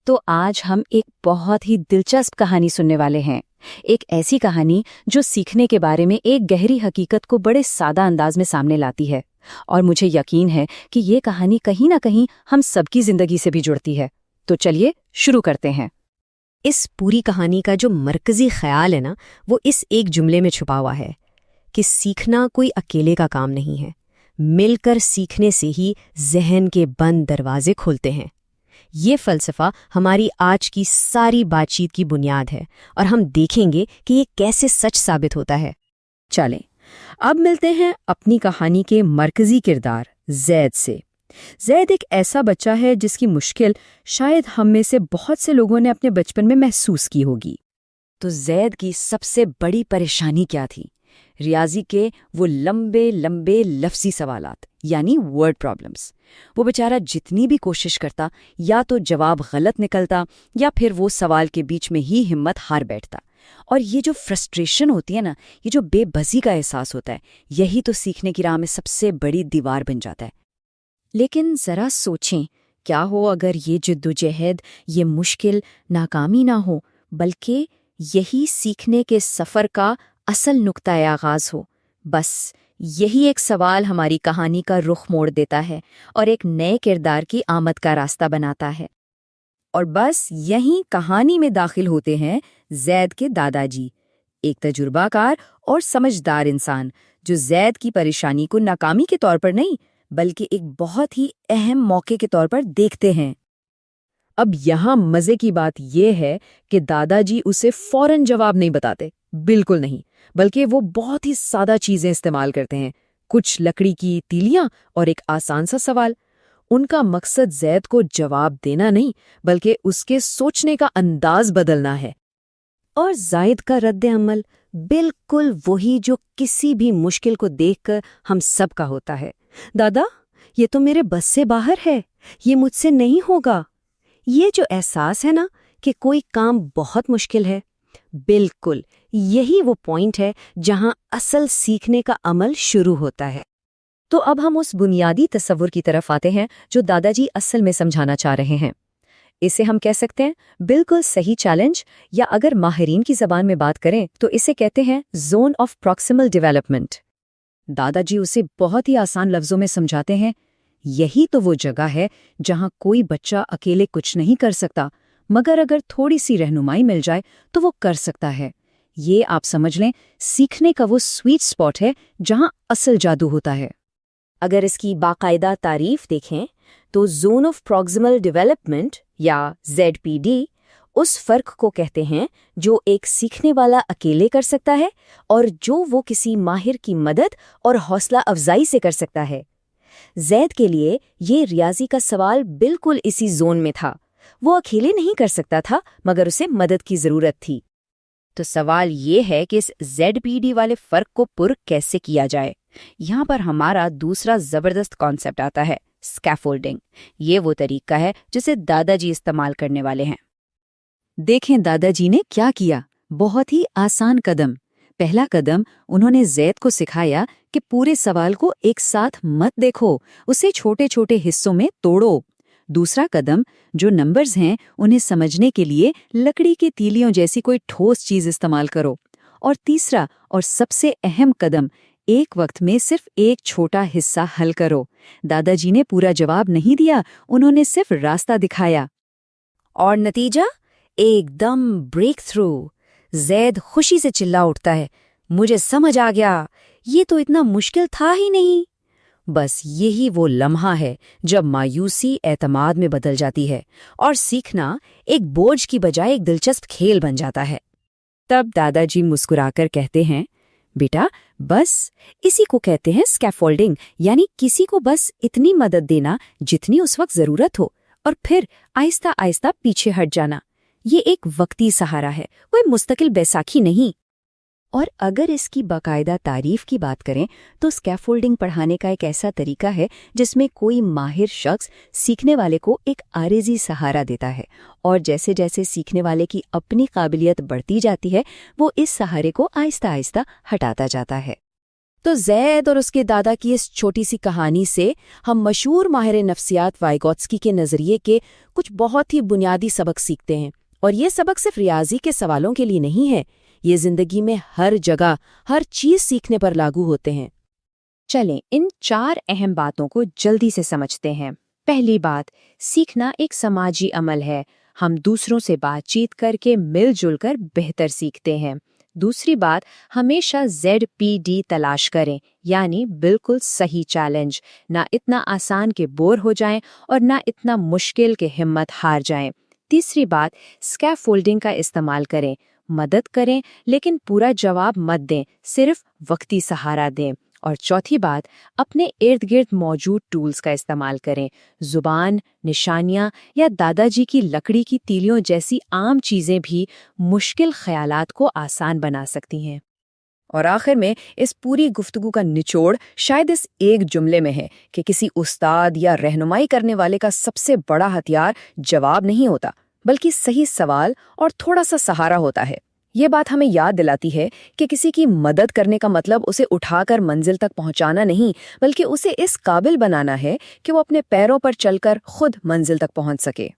تو آج ہم ایک بہت ہی دلچسپ کہانی سننے والے ہیں۔ ایک ایسی کہانی جو سیکھنے کے بارے میں ایک گہری حقیقت کو بڑے سادہ انداز میں سامنے لاتی ہے، اور مجھے یقین ہے کہ یہ کہانی کہیں نہ کہیں ہم سب کی زندگی سے بھی جڑتی ہے۔ تو چلیے شروع کرتے ہیں۔ اس پوری کہانی کا جو مرکزی خیال ہے نا، وہ اس ایک جملے میں چھپا ہوا ہے کہ سیکھنا کوئی اکیلے کا کام نہیں ہے، مل کر سیکھنے سے ہی ذہن کے بند دروازے کھلتے ہیں۔ یہ فلسفہ ہماری آج کی ساری بات چیت کی بنیاد ہے، اور ہم دیکھیں گے کہ یہ کیسے سچ ثابت ہوتا ہے۔ چلیں اب ملتے ہیں اپنی کہانی کے مرکزی کردار زید سے۔ زید ایک ایسا بچہ ہے جس کی مشکل شاید ہم میں سے بہت سے لوگوں نے اپنے بچپن میں محسوس کی ہوگی۔ تو زید کی سب سے بڑی پریشانی کیا تھی؟ ریاضی کے وہ لمبے لمبے لفظی سوالات، یعنی ورڈ پرابلمز۔ وہ بیچارہ جتنی بھی کوشش کرتا، یا تو جواب غلط نکلتا یا پھر وہ سوال کے بیچ میں ہی ہمت ہار بیٹھتا۔ اور یہ جو فرسٹریشن ہوتی ہے نا، یہ جو بے بسی کا احساس ہوتا ہے، یہی تو سیکھنے کی راہ میں سب سے بڑی دیوار بن جاتا ہے۔ لیکن ذرا سوچیں، کیا ہو اگر یہ جدوجہد، یہ مشکل ناکامی نہ ہو، بلکہ یہی سیکھنے کے سفر کا اصل نقطۂ آغاز ہو؟ بس یہی ایک سوال ہماری کہانی کا رخ موڑ دیتا ہے اور ایک نئے کردار کی آمد کا راستہ بناتا ہے۔ اور بس یہیں کہانی میں داخل ہوتے ہیں زید کے دادا جی، ایک تجربہ کار اور سمجھدار انسان جو زید کی پریشانی کو ناکامی کے طور پر نہیں بلکہ ایک بہت ہی اہم موقع کے طور پر دیکھتے ہیں۔ اب یہاں مزے کی بات یہ ہے کہ دادا جی اسے فوراً جواب نہیں بتاتے، بالکل نہیں، بلکہ وہ بہت ہی سادہ چیزیں استعمال کرتے ہیں، کچھ لکڑی کی تیلیاں اور ایک آسان سا سوال۔ ان کا مقصد زید کو جواب دینا نہیں بلکہ اس کے سوچنے کا انداز بدلنا ہے۔ اور زائد کا رد عمل بالکل وہی جو کسی بھی مشکل کو دیکھ کر ہم سب کا ہوتا ہے۔ دادا، یہ تو میرے بس سے باہر ہے، یہ مجھ سے نہیں ہوگا۔ یہ جو احساس ہے نا کہ کوئی کام بہت مشکل ہے، بالکل یہی وہ پوائنٹ ہے جہاں اصل سیکھنے کا عمل شروع ہوتا ہے۔ تو اب ہم اس بنیادی تصور کی طرف آتے ہیں جو دادا جی اصل میں سمجھانا چاہ رہے ہیں۔ اسے ہم کہہ سکتے ہیں بالکل صحیح چیلنج، یا اگر ماہرین کی زبان میں بات کریں تو اسے کہتے ہیں زون آف پروکسیمل ڈیولپمنٹ۔ دادا جی اسے بہت ہی آسان لفظوں میں سمجھاتے ہیں، یہی تو وہ جگہ ہے جہاں کوئی بچہ اکیلے کچھ نہیں کر سکتا، مگر اگر تھوڑی سی رہنمائی مل جائے تو وہ کر سکتا ہے۔ یہ آپ سمجھ لیں سیکھنے کا وہ سویٹ سپاٹ ہے جہاں اصل جادو ہوتا ہے۔ اگر اس کی باقاعدہ تعریف دیکھیں تو زون آف پروکسیمل ڈیولپمنٹ یا ZPD اس فرق کو کہتے ہیں جو ایک سیکھنے والا اکیلے کر سکتا ہے اور جو وہ کسی ماہر کی مدد اور حوصلہ افزائی سے کر سکتا ہے۔ زید کے لیے یہ ریاضی کا سوال بالکل اسی زون میں تھا۔ وہ اکیلے نہیں کر سکتا تھا مگر اسے مدد کی ضرورت تھی۔ تو سوال یہ ہے کہ اس ZPD والے فرق کو پر کیسے کیا جائے؟ یہاں پر ہمارا دوسرا زبردست کانسیپٹ آتا ہے، اسکیفولڈنگ۔ یہ وہ طریقہ ہے جسے دادا جی استعمال کرنے والے ہیں۔ دیکھیں دادا جی نے کیا کیا، بہت ہی آسان قدم۔ پہلا قدم انہوں نے زید کو سکھایا کہ پورے سوال کو ایک ساتھ مت دیکھو، اسے چھوٹے چھوٹے حصوں میں توڑو۔ دوسرا قدم، جو نمبرز ہیں انہیں سمجھنے کے لیے لکڑی کی تیلیوں جیسی کوئی ٹھوس چیز استعمال کرو۔ اور تیسرا اور سب سے اہم قدم، ایک وقت میں صرف ایک چھوٹا حصہ حل کرو۔ دادا جی نے پورا جواب نہیں دیا، انہوں نے صرف راستہ دکھایا۔ اور نتیجہ ایک دم بریک تھرو۔ زید خوشی سے چلا اٹھتا ہے، مجھے سمجھ آ گیا، یہ تو اتنا مشکل تھا ہی نہیں۔ بس یہی وہ لمحہ ہے جب مایوسی اعتماد میں بدل جاتی ہے اور سیکھنا ایک بوجھ کی بجائے ایک دلچسپ کھیل بن جاتا ہے۔ تب دادا جی مسکرا کر کہتے ہیں، بیٹا بس اسی کو کہتے ہیں اسکیفولڈنگ، یعنی کسی کو بس اتنی مدد دینا جتنی اس وقت ضرورت ہو، اور پھر آہستہ آہستہ پیچھے ہٹ جانا۔ یہ ایک وقتی سہارا ہے، کوئی مستقل بیساکھی نہیں۔ اور اگر اس کی باقاعدہ تعریف کی بات کریں تو اسکیفولڈنگ پڑھانے کا ایک ایسا طریقہ ہے جس میں کوئی ماہر شخص سیکھنے والے کو ایک عارضی سہارا دیتا ہے، اور جیسے جیسے سیکھنے والے کی اپنی قابلیت بڑھتی جاتی ہے وہ اس سہارے کو آہستہ آہستہ ہٹاتا جاتا ہے۔ تو زید اور اس کے دادا کی اس چھوٹی سی کہانی سے ہم مشہور ماہر نفسیات وائگوتسکی کے نظریے کے کچھ بہت ہی بنیادی سبق سیکھتے ہیں، اور یہ سبق صرف ریاضی کے سوالوں کے لیے نہیں ہے، یہ زندگی میں ہر جگہ ہر چیز سیکھنے پر لاگو ہوتے ہیں۔ چلیں ان 4 اہم باتوں کو جلدی سے سمجھتے ہیں۔ پہلی بات، سیکھنا ایک سماجی عمل ہے، ہم دوسروں سے بات چیت کر کے مل جل کر بہتر سیکھتے ہیں۔ دوسری بات، ہمیشہ ZPD تلاش کریں، یعنی بالکل صحیح چیلنج، نہ اتنا آسان کہ بور ہو جائیں اور نہ اتنا مشکل کہ ہمت ہار جائیں۔ تیسری بات، اسکیفولڈنگ کا استعمال کریں، مدد کریں لیکن پورا جواب مت دیں، صرف وقتی سہارا دیں۔ اور چوتھی بات، اپنے ارد گرد موجود ٹولز کا استعمال کریں، زبان، نشانیاں یا دادا جی کی لکڑی کی تیلیوں جیسی عام چیزیں بھی مشکل خیالات کو آسان بنا سکتی ہیں۔ اور آخر میں اس پوری گفتگو کا نچوڑ شاید اس ایک جملے میں ہے کہ کسی استاد یا رہنمائی کرنے والے کا سب سے بڑا ہتھیار جواب نہیں ہوتا، بلکہ صحیح سوال اور تھوڑا سا سہارا ہوتا ہے۔ یہ بات ہمیں یاد دلاتی ہے کہ کسی کی مدد کرنے کا مطلب اسے اٹھا کر منزل تک پہنچانا نہیں، بلکہ اسے اس قابل بنانا ہے کہ وہ اپنے پیروں پر چل کر خود منزل تک پہنچ سکے۔